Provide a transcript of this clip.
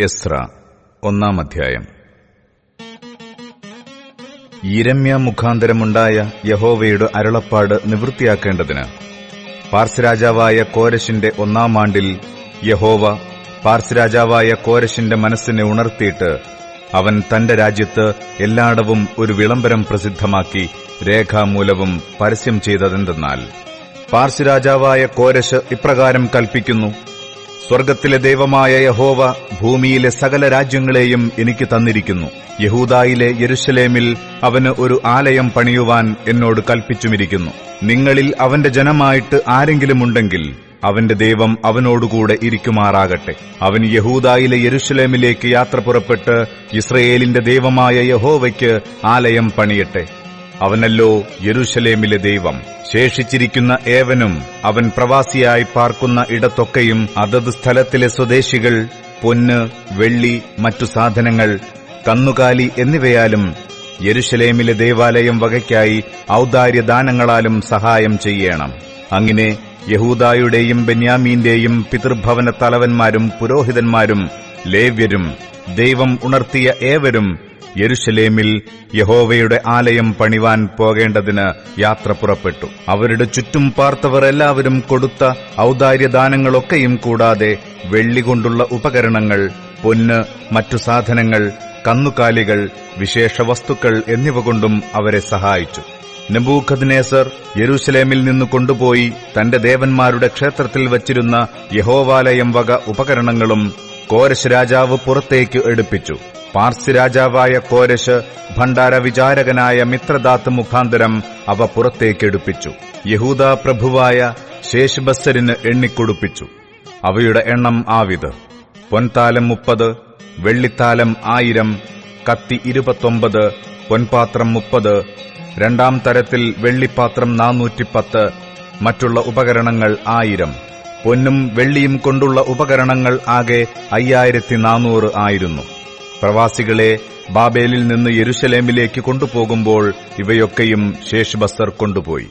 എസ്ര 1-ാം അധ്യായം. യിരെമ്യാ മുഖാന്തരമുണ്ടായ യഹോവയുടെ അരുളപ്പാട് നിവൃത്തിയാക്കേണ്ടതിന് പാർസ് രാജാവായ കോരശിന്റെ 1-ാം ആണ്ടിൽ യഹോവ പാർസ് രാജാവായ കോരശിന്റെ മനസ്സിനെ ഉണർത്തിയിട്ട് അവൻ തന്റെ രാജ്യത്ത് എല്ലായിടവും ഒരു വിളംബരം പ്രസിദ്ധമാക്കി രേഖാമൂലവും പരസ്യം ചെയ്തതെന്തെന്നാൽ, പാർസ് രാജാവായ കോരശ് ഇപ്രകാരം കൽപ്പിക്കുന്നു: സ്വർഗ്ഗത്തിലെ ദൈവമായ യഹോവ ഭൂമിയിലെ സകല രാജ്യങ്ങളെയും എനിക്ക് തന്നിരിക്കുന്നു. യഹൂദായിലെ യെരുശലേമിൽ അവന് ഒരു ആലയം പണിയുവാൻ എന്നോട് കൽപ്പിച്ചുമിരിക്കുന്നു. നിങ്ങളിൽ അവന്റെ ജനമായിട്ട് ആരെങ്കിലുമുണ്ടെങ്കിൽ അവന്റെ ദൈവം അവനോടുകൂടെ ഇരിക്കുമാറാകട്ടെ. അവൻ യഹൂദായിലെ യെരുശലേമിലേക്ക് യാത്ര പുറപ്പെട്ട് യിസ്രയേലിന്റെ ദൈവമായ യഹോവയ്ക്ക് ആലയം പണിയട്ടെ. അവനല്ലോ യെരുശലേമിലെ ദൈവം. ശേഷിച്ചിരിക്കുന്ന ഏവനും അവൻ പ്രവാസിയായി പാർക്കുന്ന ഇടത്തൊക്കെയും അതത് സ്ഥലത്തിലെ സ്വദേശികൾ പൊന്ന്, വെള്ളി, മറ്റു സാധനങ്ങൾ, കന്നുകാലി എന്നിവയാലും യെരുശലേമിലെ ദേവാലയം വകയ്ക്കായി ഔദാര്യദാനങ്ങളാലും സഹായം ചെയ്യണം. അങ്ങനെ യഹൂദായുടെയും ബെന്യാമീന്റെയും പിതൃഭവന തലവന്മാരും പുരോഹിതന്മാരും ലേവ്യരും ദൈവം ഉണർത്തിയ ഏവരും യെരുശലേമിൽ യഹോവയുടെ ആലയം പണിവാൻ പോകേണ്ടതിന് യാത്ര പുറപ്പെട്ടു. അവരുടെ ചുറ്റും പാർത്തവർ എല്ലാവരും കൊടുത്ത ഔദാര്യദാനങ്ങളൊക്കെയും കൂടാതെ വെള്ളികൊണ്ടുള്ള ഉപകരണങ്ങൾ, പൊന്ന്, മറ്റു സാധനങ്ങൾ, കന്നുകാലികൾ, വിശേഷ വസ്തുക്കൾ എന്നിവ കൊണ്ടും അവരെ സഹായിച്ചു. നെബൂഖദ്നേസർ യെരൂശലേമിൽ നിന്ന് കൊണ്ടുപോയി തന്റെ ദേവന്മാരുടെ ക്ഷേത്രത്തിൽ വച്ചിരുന്ന യഹോവാലയം വക ഉപകരണങ്ങളും കോരശ് രാജാവ് പുറത്തേക്ക് എടുപ്പിച്ചു. പാർസ് രാജാവായ കോരശ് ഭണ്ഡാര വിചാരകനായ മിത്രദാത്ത് മുഖാന്തരം അവ പുറത്തേക്കെടുപ്പിച്ചു. യഹൂദാ പ്രഭുവായ ശേഷ്ബസ്സരിന് എണ്ണിക്കൊടുപ്പിച്ചു. അവയുടെ എണ്ണം ആവിത്: പൊൻതാലം 30, വെള്ളിത്താലം 1000, കത്തി 29, പൊൻപാത്രം 30, 2-ാം തരത്തിൽ വെള്ളിപ്പാത്രം 410, മറ്റുള്ള ഉപകരണങ്ങൾ 1000. പൊന്നും വെള്ളിയും കൊണ്ടുള്ള ഉപകരണങ്ങൾ ആകെ 5400 ആയിരുന്നു. പ്രവാസികളെ ബാബേലിൽ നിന്ന് യെരുശലേമിലേക്ക് കൊണ്ടുപോകുമ്പോൾ ഇവയൊക്കെയും ശേഷ്ബസ്സർ കൊണ്ടുപോയി.